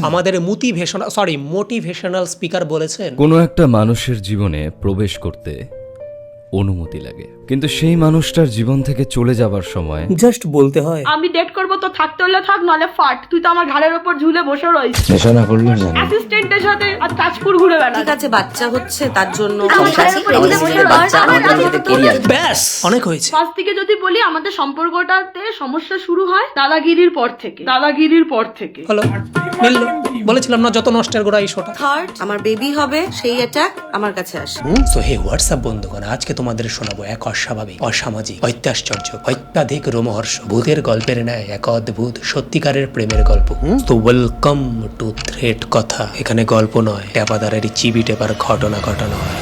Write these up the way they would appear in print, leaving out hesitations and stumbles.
আমাদের motivational speaker বলেছেন, কোনো একটা মানুষের জীবনে প্রবেশ করতে অনুমতি লাগে, কিন্তু সেই মানুষটার জীবন থেকে চলে যাবার সময় জাস্ট বলতে হয় আমি ডেট করব, তো থাকতে হলে থাক, নলে ফাট। তুই তো আমার ঘাড়ের উপর ঝুলে বসে রইছিস নেশা না করলে জানি অ্যাসিস্ট্যান্টের সাথে, আর তাজপুর ঘুরে বেড়া। ঠিক আছে, বাচ্চা হচ্ছে তার জন্য ব্যাস অনেক হয়েছে। ফার্স্ট থেকে যদি বলি, আমাদের সম্পর্কটাতে সমস্যা শুরু হয় দাদাগিরির পর থেকে। হলো মিললো, বলেছিলাম না যত নষ্টের গোড়া এই শোটা। থার্ড, আমার বেবি হবে, সেই অ্যাটাক আমার কাছে আসে। সো হে হোয়াটসঅ্যাপ বন্ধুগণ, আজকে তোমাদের শোনাবো এক অস্বাভাবিক, অসামাজিক, অত্যাশ্চর্য, অত্যাধিক রোমহর্ষ, ভূতের গল্পের ন্যায় এক অদ্ভুত সত্যিকারের প্রেমের গল্প। তো ওয়েলকাম টু থ্রেড কথা। এখানে গল্প নয়, টেপাদারের চিবি টেপার ঘটনা ঘটানো হয়।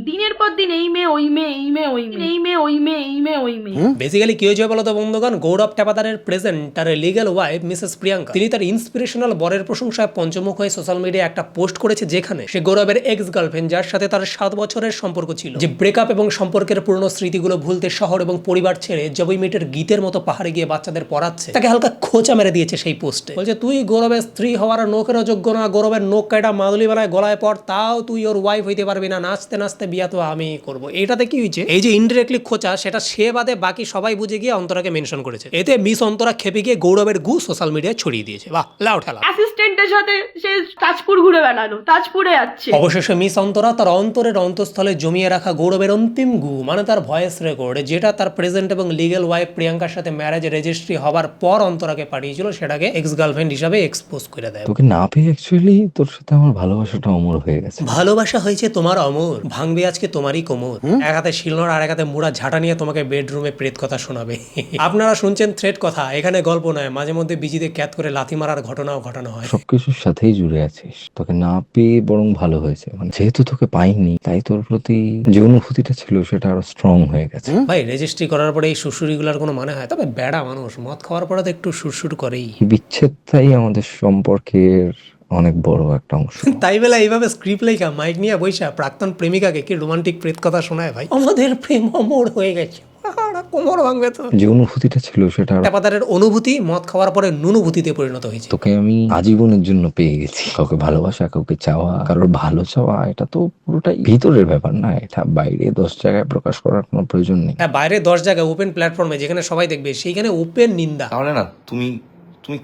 দিনের পর দিন এই মেয়ে ওই মেয়ে, এই মেয়ে ওই মেয়ে, এই মেয়ে ওই মেয়ে, এই মেয়ে ওই মেয়ে। বেসিক্যালি কি হয়েছে বলতো বন্ধুগণ, গৌরব টেপাদারের প্রেজেন্ট তার লিগ্যাল ওয়াইফ মিসেস প্রিয়াঙ্কা, তিনি তার ইন্সপিরেশনাল বরের প্রশংসায় পঞ্চমুখ হয়ে সোশ্যাল মিডিয়ায় একটা পোস্ট করেছে, যেখানে সে গৌরবের এক্স গার্লফ্রেন্ড, যার সাথে তার 7 বছরের সম্পর্ক ছিল, যে ব্রেকআপ এবং সম্পর্কের পুরনো স্মৃতিগুলো ভুলতে শহর এবং পরিবার ছেড়ে জবই মেটের গীতের মতো পাহাড়ে গিয়ে বাচ্চাদের পড়াচ্ছে, তাকে হালকা খোঁচা মেরে দিয়েছে সেই পোস্টে। বলছে, তুই গৌরবের স্ত্রী হওয়ার নোকেরও যোগ্য না, গৌরবের নোক কাটা মাদুলি বেলায় গলায় পড়, তাও তুই ওর ওয়াইফ হইতে পারবি না, নাচতে নাচতে বিয়া তো আমি করবো। এটাতে কি হয়েছে, এই যে ইনডিরেক্টলি খোঁচা, সেটা সে বাদে বাকি সবাই বুঝে গিয়ে অন্তরাকে মেনশন করেছে। এতে মিস অন্তরা খেপে গিয়ে গৌরবের গু সোশ্যাল মিডিয়ায় ছড়িয়ে দিয়েছে। বাহ, লাউ ঠেলা। অ্যাসিস্ট্যান্টের সাথে সে তাজপুর ঘুরে বেড়ালো, তাজপুরে যাচ্ছে। অবশেষে মিস অন্তরা তার অন্তরের অন্তঃস্থলে জমিয়ে রাখা গৌরবের অন্তিম গু, মানে তার ভয়েস রেকর্ড, যেটা তার প্রেজেন্ট এবং লিগ্যাল ওয়াইফ প্রিয়াঙ্কার সাথে ম্যারেজ রেজিস্ট্রি হবার পর অন্তরাকে পাঠিয়েছিল, সেটাকে এক্স গার্লফ্রেন্ড হিসাবে এক্সপোজ করে দেয়। তোকে না পেয়ে অ্যাকচুয়ালি তোর সাথে আমার ভালোবাসাটা অমর হয়ে গেছে। ভালোবাসা হয়েছে তোমার অমর, ভাঙবে আজকে তোমারই কোমর। এক হাতে শিলনোড়া আর এক হাতে মুড়া ঝাঁটা নিয়ে তোমাকে বেডরুমে প্রেত কথা শোনাবে। আপনারা শুনছেন থ্রেড কথা, এখানে গল্প নয়, মাঝে মধ্যে বিজিতে ক্যাত করে লাথি মারার ঘটনাও ঘটানো হয়। সবকিছুর সাথেই জুড়ে আছিস। তোকে না পেয়ে বরং ভালো হয়েছে, মানে যেহেতু তোকে পাইনি তাই তোর প্রতি যে অনুভূতিটা ছিল সেটা আরো স্ট্রং হয়ে গেছে। ভাই, রেজিস্ট্রি করার পরে এই সুরসুরিগুলোর কোনো মানে হয়? তবে বেড়া মানুষ মদ খাওয়ার পরে তো একটু সুরসুর করেই। বিচ্ছেদটাই আমাদের সম্পর্কের অনেক বড় একটা অংশ। তাই বেলা এইভাবে স্ক্রিপ্ট লেখা মাইক নিয়ে বৈশা প্রাক্তন প্রেমিকাকে কি রোমান্টিক প্রেত কথা শোনায় ভাই? আমাদের প্রেম অমর হয়ে গেছে, কোমর ভাঙবে তো। যে অনুভূতিটা ছিল সেটা টেপাদারের অনুভূতি মদ খাওয়ার পরে নুনুভূতিতে পরিণত হয়েছে। তোকে আমি আজীবনের জন্য পেয়ে গেছি। কাউকে ভালোবাসা, কাউকে চাওয়া, কারোর ভালো চাওয়া, এটা তো পুরোটাই ভিতরের ব্যাপার না, এটা বাইরে 10 জায়গায় প্রকাশ করার কোনো প্রয়োজন নেই। হ্যাঁ, বাইরে 10 জায়গায় ওপেন প্ল্যাটফর্মে যেখানে সবাই দেখবে, সেইখানে ওপেন নিন্দা। তাহলে না তুমি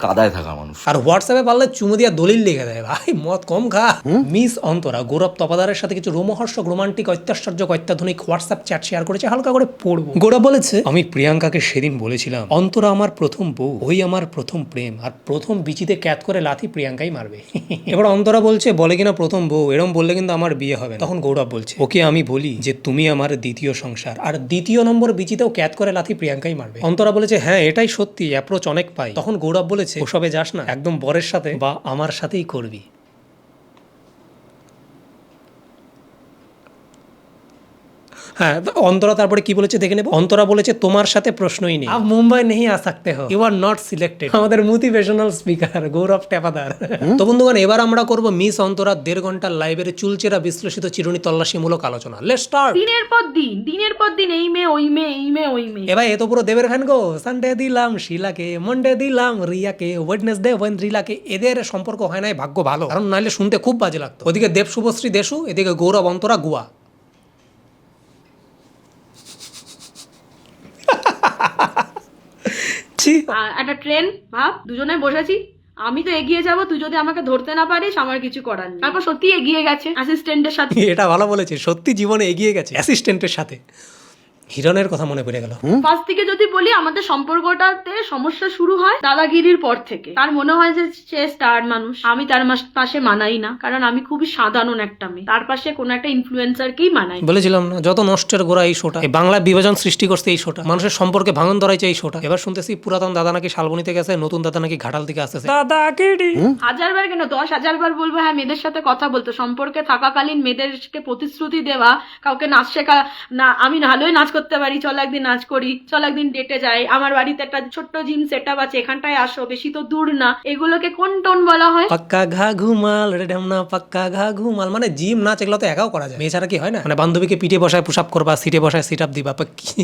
কাদায় থাকা মানুষ। আর হোয়াটসঅ্যাপে পারলে চুমু দিয়া দলিল লিখে দেয়, ভাই মদ কম খা। মিস অন্তরা গৌরব তপাদারের সাথে কিছু রোমহর্ষক, রোমান্টিক, অত্যাশ্চর্য, অত্যাধুনিক হোয়াটসঅ্যাপ চ্যাট শেয়ার করেছে, হালকা করে পড়বো। গৌরব বলেছে, আমি প্রিয়াঙ্কাকে সেদিন বলেছিলাম অন্তরা আমার প্রথম বউ, ওই আমার প্রথম প্রেম, আর প্রথম বিচিতে ক্যাত করে লাথি প্রিয়াঙ্কাই মারবে। এবার অন্তরা বলছে, বলে কিনা প্রথম বউ, এরম বললে কিন্তু আমার বিয়ে হবে না। তখন গৌরব বলছে, ওকে আমি বলি যে তুমি আমার দ্বিতীয় সংসার, আর দ্বিতীয় নম্বর বিচিতেও ক্যাত করে লাথি প্রিয়াঙ্কাই মারবে। অন্তরা বলেছে, হ্যাঁ এটাই সত্যি, অ্যাপ্রোচ অনেক পাই। তখন গৌরব বলেছে, ওসবে যাস না, একদম বরের সাথে বা আমার সাথেই করবি। হ্যাঁ, অন্তরা তারপরে কি বলেছে দেখে নেব। অন্তরা বলেছে, তোমার সাথে প্রশ্নই নেই, আপ মুম্বাই নেই আ সকতে হো, ইউ আর নট সিলেক্টেড। আমাদের মোটিভেশনাল স্পিকার গৌরব টেপাদার। তো বন্ধুগণ, এবার আমরা করব মিস অন্তরা 1.5 ঘন্টার লাইভের চুলচেরা বিশ্লেষিত চিরুনি তল্লাশিমূলক আলোচনা। Let's start. দিনের পর দিন এই মেয়ে ওই মেয়ে, এই মেয়ে ওই মেয়ে। এবার এ তো পুরো দেবের ফ্যান গো। সানডে দিলাম শিলাকে, মন্ডে দিলাম রিয়াকে, ওয়েডনেসডে ওয়েন্দ্রিলাকে। এদের সম্পর্ক হয় নাই ভাগ্য ভালো, কারণ নাইলে শুনতে খুব বাজে লাগতো। ওদিকে দেব শুভশ্রী দেশু, এদিকে গৌরব অন্তরা গুয়া। একটা ট্রেন ভাব, দুজনে বসেছি, আমি তো এগিয়ে যাব, তুই যদি আমাকে ধরতে না পারিস আমার কিছু করার নেই। তারপর সত্যি এগিয়ে গেছে অ্যাসিস্ট্যান্টের সাথে। এটা ভালো বলেছে, সত্যি জীবনে এগিয়ে গেছে অ্যাসিস্ট্যান্টের সাথে। হিরণের কথা মনে পড়ে গেল। ফার্স্ট থেকে যদি বলি, আমাদের সম্পর্কটাতে সমস্যা শুরু হয় দাদাগিরির পর থেকে। তার মনে হয় যে সে স্টার মানুষ, আমি তার পাশে মানাই না, কারণ আমি খুবই সাধারণ একটা মেয়ে, তার পাশে কোনো একটা ইনফ্লুয়েন্সারকেই মানাই। বলেছিলাম না, যত নষ্টের গোড়া এই শোটা, এই বাংলা বিভাজন সৃষ্টি করছে এই শোটা, মানুষের সম্পর্কে ভাঙন ধরাইছে এই শোটা। এবার শুনতেছি পুরাতন দাদা নাকি শালবনিতে গেছে, নতুন দাদা নাকি ঘাটাল থেকে আসতেছে। দাদাগিরি 1000 বার কেন 10,000 বার বলবো, হ্যাঁ মেয়েদের সাথে কথা বলতো, সম্পর্কে থাকাকালীন মেয়েদেরকে প্রতিশ্রুতি দেওয়া, কাউকে নাচ শেখা না, আমি ভালোই নাচ করতে পারি, চল একদিন নাচ করি, চল একদিন ডেটে যাই, আমার বাড়িতে একটা ছোট্ট জিম সেটআপ আছে, এখানটায় আসো, বেশি তো দূর না। এগুলোকে কোন টোন বলা হয়? পাক্কা ঘা ঘুমাল রে ঢেমনা পাক্কা ঘা ঘুমাল, মানে জিম নাচ এগুলো তো একাও করা যায়, মেয়ে ছাড়া কি হয় না? মানে বান্ধবীকে পিঠে বসায় পুশ আপ করবা, সিটে বসায় সিট আপ দিবা, কি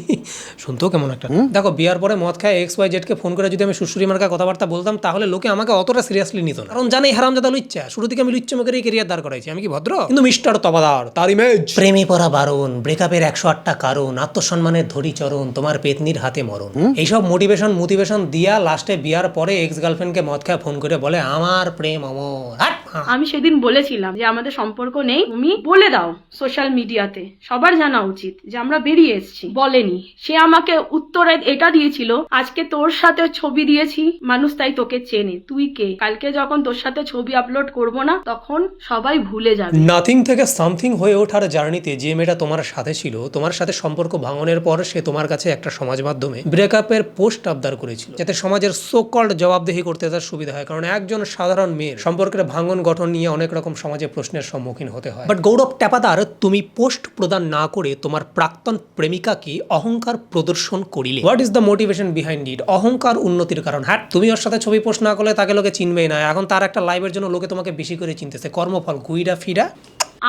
শুনতেও কেমন একটা। দেখো বিয়ার পরে মদ খায় XYZ কে ফোন করে যদি আমি সুশুরি মার্কা কথাবার্তা বলতাম তাহলে লোকে আমাকে অতটা সিরিয়াসলি নিত না, কারণ জানে হারামজাদা লুচ্চা। শুরু থেকে আমি লুচ্চা মুখের কেরিয়ার দাঁড় করাইছি, আমি কি ভদ্র? কিন্তু মিস্টার তবাদার তার ইমেজ, প্রেমে পড়া বারণ, ব্রেকআপের 108টা কারণ, আত্মসম্মানের ধরি চরণ, তোমার পেতনির হাতে মরণ, এইসব মোটিভেশন দিয়া লাস্টে বিয়ার পরে এক্স গার্লফ্রেন্ডকে মদ খায় ফোন করে বলে আমার প্রেম অমর। আমি সেদিন বলেছিলাম যে আমাদের সম্পর্ক নেই, তুমি বলে দাও সোশ্যাল মিডিয়াতে, সবার জানা উচিত যে আমরা বেরিয়ে এসেছি। বলেনি, সে আমাকে উত্তরে এটা দিয়েছিল, আজকে তোর সাথে ছবি দিয়েছি মানুষ তাই তোকে চেনে, তুই কে? কালকে যখন তোর সাথে ছবি আপলোড করব না তখন সবাই ভুলে যাবে। নাথিং থেকে সামথিং হয়ে ওঠার জার্নিতে যে মেয়েটা তোমার সাথে ছিল, তোমার সাথে সম্পর্ক ভাঙনের পর সে তোমার কাছে একটা সমাজ মাধ্যমে ব্রেকআপের পোস্ট আবদার করেছিল, যাতে সমাজের সো কল্ড জবাবদিহি করতে তার সুবিধা হয়, কারণ একজন সাধারণ মেয়ের সম্পর্কের ভাঙন গঠন নিয়ে অনেক রকম সমাজে প্রশ্নের সম্মুখীন হতে হয়। বাট গৌরব ট্যাপাদার, তুমি পোস্ট প্রদান না করে তোমার প্রাক্তন প্রেমিকাকে অহংকার প্রদর্শন করিলে। What is the motivation behind it? অহংকার উন্নতির কারণ। হ্যাঁ, তুমি ওর সাথে ছবি পোস্ট না করলে তাকে লোকে চিনবেই না, এখন তার একটা লাইভের জন্য লোকে তোমাকে বেশি করে চিনতেছে। কর্মফল গুইডা ফিডা,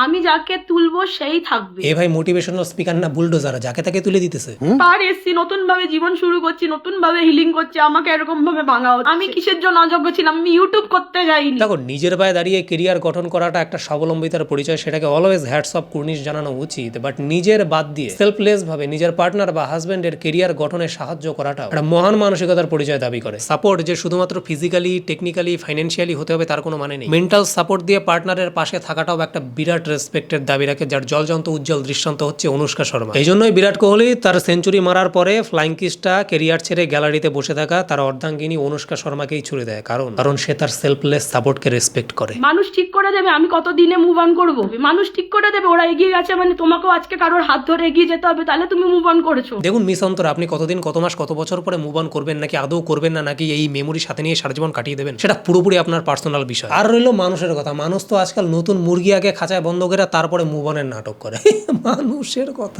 আমি যাকে তুলবো সেই থাকবে। এ ভাই মোটিভেশনাল স্পিকার না বুলডোজার, যাকে তাকে তুলে দিতেছে। তার এসছি, নতুন ভাবে জীবন শুরু করছি, নতুন ভাবে হিলিং করছি, আমাকে এরকম ভাবে ভাঙা হচ্ছে। আমি কিসের জন্য অযোগ্য ছিলাম? আমি ইউটিউব করতে যাইনি। দেখো, নিজের পায়ে দাঁড়িয়ে কেরিয়ার গঠন করাটা একটা স্বাবলম্বিতার পরিচয়, সেটাকে অলওয়েজ হ্যাটস অফ কুর্নিশ জানানো উচিত। বাট নিজের বাদ দিয়ে সেলফলেস ভাবে নিজের পার্টনার বা হাজবেন্ডের কেরিয়ার গঠনে সাহায্য করাটা একটা মহান মানসিকতার পরিচয় দাবি করে। সাপোর্ট যে শুধুমাত্র ফিজিক্যালি, টেকনিক্যালি, ফাইন্যান্সিয়ালি হতে হবে তার কোনো মানে নেই। মেন্টাল সাপোর্ট দিয়ে পার্টনারের পাশে থাকাটাও একটা বিরাট রেসপেক্টের দাবি রাখে, যার জলজন্ত উজ্জ্বল দৃষ্টান্ত হচ্ছে অনুষ্কা শর্মা। এই জন্যই বিরাট কোহলি তার সেঞ্চুরি মারার পরে ফ্লাইং কিসটা কেরিয়ার ছেড়ে গ্যালারিতে বসে থাকা তার অর্ধাঙ্গিনী অনুষ্কা শর্মাকেই ছুড়ে দেয়, কারণ সে তার সেলফলেস সাপোর্টকে রেসপেক্ট করে। মানুষ ঠিক করে দেবে আমি কত দিনে মুভ অন করবো, মানুষ ঠিক করে দেবে। ওরা এগিয়ে গেছে মানে তোমাকেও আজকে কারোর হাত ধরে এগিয়ে যেতে হবে, তাহলে তুমি মুভ অন করেছো। দেখুন মিস অন্তর, আপনি কতদিন, কত মাস, কত বছর পরে মুভ অন করবেন, নাকি আদৌ করবেন না, নাকি এই মেমোরি সাথে নিয়ে সারা জীবন কাটিয়ে দেবেন, সেটা পুরোপুরি আপনার পার্সোনাল বিষয়। আর রইল মানুষের কথা, মানুষ তো আজকাল নতুন মুরগি আগে খাঁচায় বন্ধ করে তারপরে মুভ অনের নাটক করে।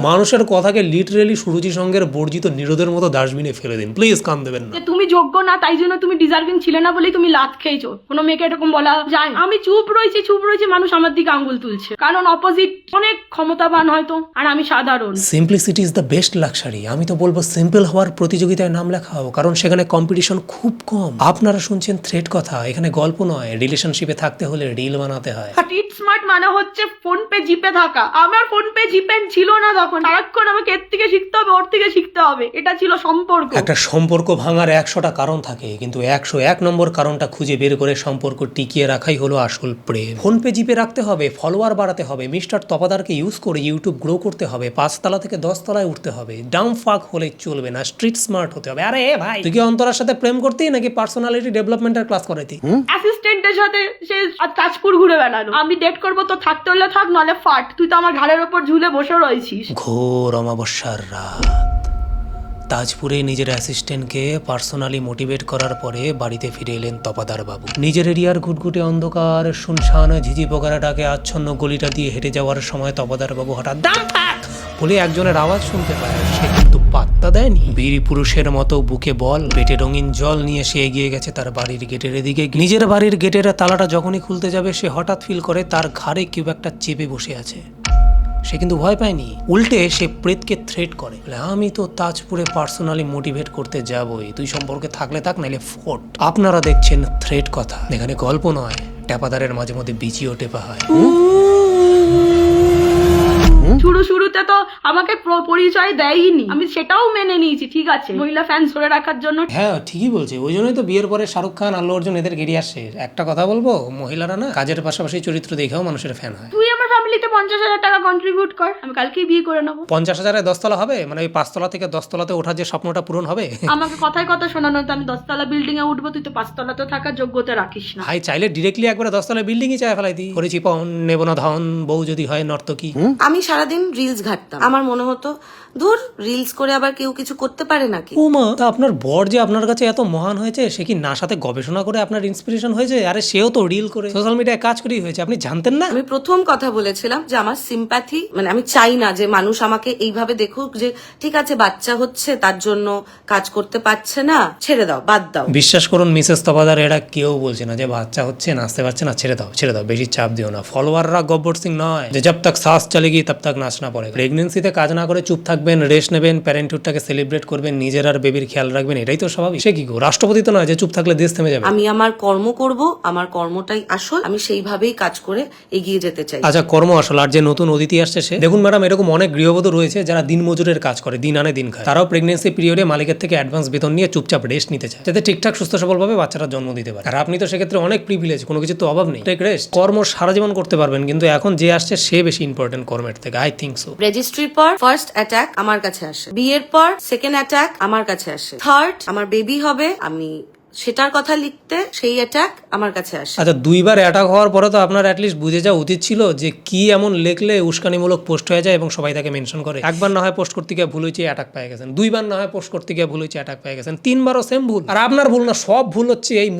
মানুষের কথাকে লিটারেলি সুরুচি সঙ্গের বর্জিত নিরোধের মতো ডাস্টবিনে ফেলে দিন, প্লিজ কান দেবেন না। তুমি যোগ্য না তাই জন্য তুমি ডিজার্ভিং ছিলে না বলেই তুমি লাত খেয়েছো, কোনো মেয়েকে এরকম বলা যায়? আমি চুপ রয়েছি, মানুষ আমার দিকে আঙ্গুল তুলছে, কারণ অপোজিট অনেক ক্ষমতাবান হয়তো আর আমি সাধারণ। Simplicity is the best luxury. আমি তো বলবো সিম্পল হওয়ার প্রতিযোগিতায় নাম লেখাও, কারণ সেখানে কম্পিটিশন খুব কম। আপনারা শুনছেন থ্রেড কথা, এখানে গল্প নয়। রিলেশনশিপে থাকতে হলে রিল বানাতে হয়। স্ট্রিট স্মার্ট মানে হচ্ছে ফোন পে জিপে থাকা। আমার ফোন পে জিপে ছিল না তখন, সারাক্ষণ আমাকে এর থেকে শিখতে হবে, ওর থেকে শিখতে হবে, এটা ছিল সম্পর্ক। একটা সম্পর্ক ভাঙার 100টা কারণ থাকে, কিন্তু 101 নম্বর কারণটা খুঁজে বের করে সম্পর্ক টিকিয়ে রাখাই হলো আসল প্রেম। ফোন পে জিপে রাখতে হবে, ফলোয়ার বাড়াতে হবে, মিস্টার তপাদারকে ইউজ করে ইউটিউব গ্রো করতে হবে, 5 তলা থেকে 10 তলায় উঠতে হবে। ডাউন ফাক হলে চলবে না, স্ট্রিট স্মার্ট হতে হবে। আরে ভাই, তুই কি অন্তরার সাথে প্রেম করতি নাকি পার্সোনালিটি ডেভেলপমেন্টের ক্লাস করাইতি? অ্যাসিস্ট্যান্টের সাথে সে তাজপুর ঘুরে বেড়ালো। আমি ডেট করবো তো থাকতে হলে থাক, নলে ফাট, তুই তো আমার ঘাড়ের ওপর ঝুলে বসে রয়েছিস। ঘোর অমাবস্যার রাত, তাজপুরে নিজের অ্যাসিস্ট্যান্টকে পার্সোনালি মোটিভেট করার পরে বাড়িতে ফিরে এলেন তপাদার বাবু। নিজের এরিয়ার ঘুটঘুটে অন্ধকার শুনশান ঝিঝি পোকারাটাকে আচ্ছন্ন গলিটা দিয়ে হেঁটে যাওয়ার সময় তপাদার বাবু হঠাৎ দাম থাক বলে একজনের আওয়াজ শুনতে পায়। সে কিন্তু পাত্তা দেয়নি। বীর পুরুষের মতো বুকে বল, পেটে রঙিন জল নিয়ে সে এগিয়ে গেছে তার বাড়ির গেটের দিকে। নিজের বাড়ির গেটের তালাটা যখনই খুলতে যাবে সে হঠাৎ ফিল করে তার ঘাড়ে কেউ একটা চেপে বসে আছে। সে কিন্তু ভয় পায়নি, উল্টে সে প্রেতকে থ্রেট করে, আমি তো তাজপুরে পার্সোনালি মোটিভেট করতে যাবই, তুই সম্পর্কে থাকলে থাক, নাইলে ফোট। আপনারা দেখছেন থ্রেট কথা, এখানে গল্প নয়। ট্যাপাদারের মাঝে মধ্যে বিচিও টেপা হয়। শুরুতে তো আমাকে পরিচয় দেয়নি, আমি সেটাও মেনে নিয়েছি, ঠিক আছে, মহিলা ফ্যান ধরে রাখার জন্য। হ্যাঁ ঠিকই বলছে, ওই জন্যই তো বিয়ের পরে শাহরুখ খান, আল্লু অর্জুন এদের গেরিয়ে আসে। একটা কথা বলবো, মহিলারা না কাজের পাশাপাশি চরিত্র দেখেও মানুষের ফ্যান হয়। তুই আমার ফ্যামিলিতে 50,000 টাকা কন্ট্রিবিউট কর, আমি কালকেই বিয়ে করে নেবো। 50,000-এ 10 তলা হবে, মানে ওই 5 তলা থেকে 10 তলাতে ওঠার যে স্বপ্নটা পূরণ হবে। আমাকে কথায় কথা শোনানো তো আমি 10 তলা বিল্ডিং এ উঠবো, তুই তো 5 তলাতে থাকার যোগ্যতা রাখিস না। ভাই চাইলে ডিরেক্টলি একবারে 10 তলা বিল্ডিংই চায় ফেলাই দিই। করেছি পণ, নেব না ধন, বউ যদি হয় নর্তকী। আমি সারাদিন রিলস ঘাটতাম, আমার মনে হতো ধুর, রিলস করে আবার কেউ কিছু করতে পারে নাকি। ও মা, তা আপনার বর যে আপনার কাছে এত মহান হয়েছে, সে কি না সাথে গবেষণা করে আপনার ইন্সপিরেশন হয়েছে? আরে সেও তো রিল করে সোশ্যাল মিডিয়ায় কাজ করেই হয়েছে, আপনি জানতেন না? আমি প্রথম কথা বলে বলেছিলাম যে আমার সিম্প্যাথি, মানে আমি চাই না যে মানুষ আমাকে এইভাবে দেখুক যে ঠিক আছে বাচ্চা হচ্ছে তার জন্য কাজ করতে পারছে না, ছেড়ে দাও, বাদ দাও। বিশ্বাস করুন মিসেস তপাদার, এরা কেউ বলছে না যে বাচ্চা হচ্ছে নাচতে পারছে না, ছেড়ে দাও ছেড়ে দাও, বেশি চাপ দিও না। ফলোয়াররা গব্বর সিং নয় যে জব তক শ্বাস চলেগি তব তক নাচনা পড়ে। প্রেগনেন্সিতে কাজ না করে চুপ থাকবেন, রেস্ট নেবেন, প্যারেন্টহুডটাকে সেলিব্রেট করবেন, নিজের আর বেবির খেয়াল রাখবেন, এটাই তো স্বাভাবিক। সে কি গো রাষ্ট্রপতি তো নয় যে চুপ থাকলে দেশ থেমে যাবে। আমি আমার কর্ম করব, আমার কর্মটাই আসল, আমি সেইভাবেই কাজ করে এগিয়ে যেতে চাই। আচ্ছা, কর্ম আসল। আর যে নতুন অতিথি আসছে সে, দেখুন ম্যাডাম, এরকম অনেক গৃহবধূ রয়েছে যারা দিনমজুরের কাজ করে, দিন আনে দিন খায়। তারাও প্রেগনেন্সি পিরিয়ডে মালিকের থেকে অ্যাডভান্স বেতন নিয়ে চুপচাপ রেস্ট নিতে চায়, যাতে ঠিকঠাক সুস্থ সবলভাবে বাচ্চারা জন্ম দিতে পারে। আর আপনি তো সেক্ষেত্রে অনেক প্রিভিলেজ, কোনো কিছু তো অভাব নেই। টেক রেস্ট, কর্ম সারা জীবন করতে পারবেন, কিন্তু এখন যে আসছে সে বেশি ইম্পর্টেন্ট কর্মের থেকে, আই থিঙ্ক সো। রেজিস্ট্রির পর ফার্স্ট অ্যাটাক আমার কাছে আসে, বিয়ের পর সেকেন্ড অ্যাটাক আমার কাছে আসে, থার্ড আমার বেবি হবে, আমি সেটার কথা লিখতে সেই অ্যাটাক আমার কাছে আসে। আচ্ছা, দুইবার অ্যাটাক হওয়ার পরে তো আপনার অ্যাটলিস্ট বুঝে যাওয়া উচিত ছিল যে কি এমন লেখলে উস্কানিমূলক পোস্ট হয়ে যায় এবং সবাই তাকে মেনশন করে। একবার না হয় পোস্ট করতে গিয়ে ভুল হয়েছে, অ্যাটাক পেয়ে গেছেন। দুইবার না হয় পোস্ট করতে গিয়ে ভুল হয়েছে, অ্যাটাক পেয়ে গেছেন। তিনবারও সেম ভুল। আর আপনার ভুল না, সব ভুল হচ্ছে এই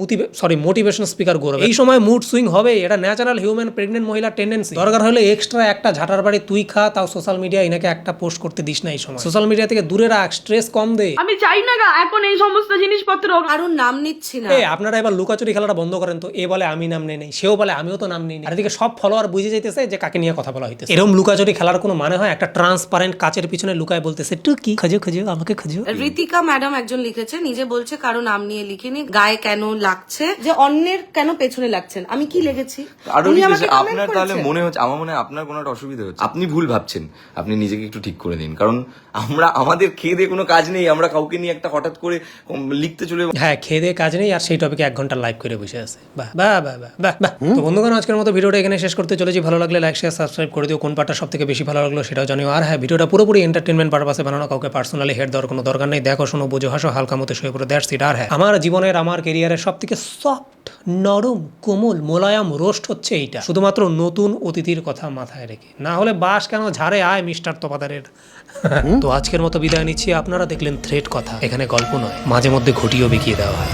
মোটিভেশন স্পিকার গৌরব। এই সময় মুড সুইং হবে, এটা ন্যাচারাল হিউম্যান প্রেগনেন্ট মহিলার টেন্ডেন্সি। দরকার হলে এক্সট্রা একটা ঝাঁটার বাড়ি তুই খা, তাও সোশ্যাল মিডিয়া এনাকে একটা পোস্ট করতে দিস না। এই সময় সোশ্যাল মিডিয়া থেকে দূরে রাখ, স্ট্রেস কম দে। আমি চাই না এখন এই সমস্ত জিনিসপত্র। কারণ নাম নিচ্ছি না। আপনারা এবার লুকাচুরি খেলাটা বন্ধ করেন তো। এ বলে আমি নাম নেই নেই, সেও বলে আমিও তো নাম নেই। আর এদিকে সব ফলোয়ার বুঝে যাইতেছে যে কাকে নিয়ে কথা বলা হইতেছে। এরকম লুকাচুরি খেলার কোনো মানে হয়? একটা ট্রান্সপারেন্ট কাচের পিছনে লুকায় বলতেছে টু কি খোঁজো খোঁজো আমাকে খোঁজো। ঋতিকা ম্যাডাম একজন লিখেছে, নিজে বলছে কারো নাম নিয়ে লিখিনি, গায়ে কেন লাগছে, যে অন্যের কেন পেছনে লাগছেন। আমি কি লেগেছি? আরো উনি আমাকে comment আপনার তাহলে করেছেন। মনে হচ্ছে, আমার মনে হয় আপনার কোনো একটা অসুবিধা হচ্ছে, আপনি ভুল ভাবছেন। আপনি নিজেকে একটু ঠিক করে দিন, কারণ আমাদের খেয়ে দিয়ে কোনো কাজ নেই, আমরা কাউকে নিয়ে একটা হঠাৎ করে লিখতে চলে। হ্যাঁ, খেয়ে দিয়ে কাজ নেই, আর সেই টপিকে 1 ঘন্টা লাইভ করে বসে আছে। বাহ বাহ বাহ বাহ বাহ বাহ। তো বন্ধুগণ, আজকের মতো ভিডিওটা এখানে শেষ করতে চলেছি। ভালো লাগলে লাইক শেয়ার সাবস্ক্রাইব করে দিও। কোন পার্টটা সব থেকে বেশি ভালো লাগলো সেটাও জানিও। আর হ্যাঁ, ভিডিওটা পুরোপুরি এন্টারটেনমেন্ট পারপাসে বানানো, কাউকে পার্সোনালি হেড দেওয়ার কোনো দরকার নেই। দেখো, শোনো, বোঝো, হাসো, হালকা মতো শুয়ে পড়ো, দ্যাটস ইট। আর হ্যাঁ, আমার জীবনের, আমার কেরিয়ারের সব থেকে সফট, নরম, কোমল, মোলায়াম রোস্ট হচ্ছে এইটা, শুধুমাত্র নতুন অতিথির কথা মাথায় রেখে। না হলে বাস কেন ঝাড়ে আয় মিস্টার তপাদারের। তো আজকের মতো বিদায় নিচ্ছি। আপনারা দেখলেন থ্রেড কথা, এখানে গল্প নয়, মাঝে মধ্যে ঘটিও বিকিয়ে দেওয়া হয়।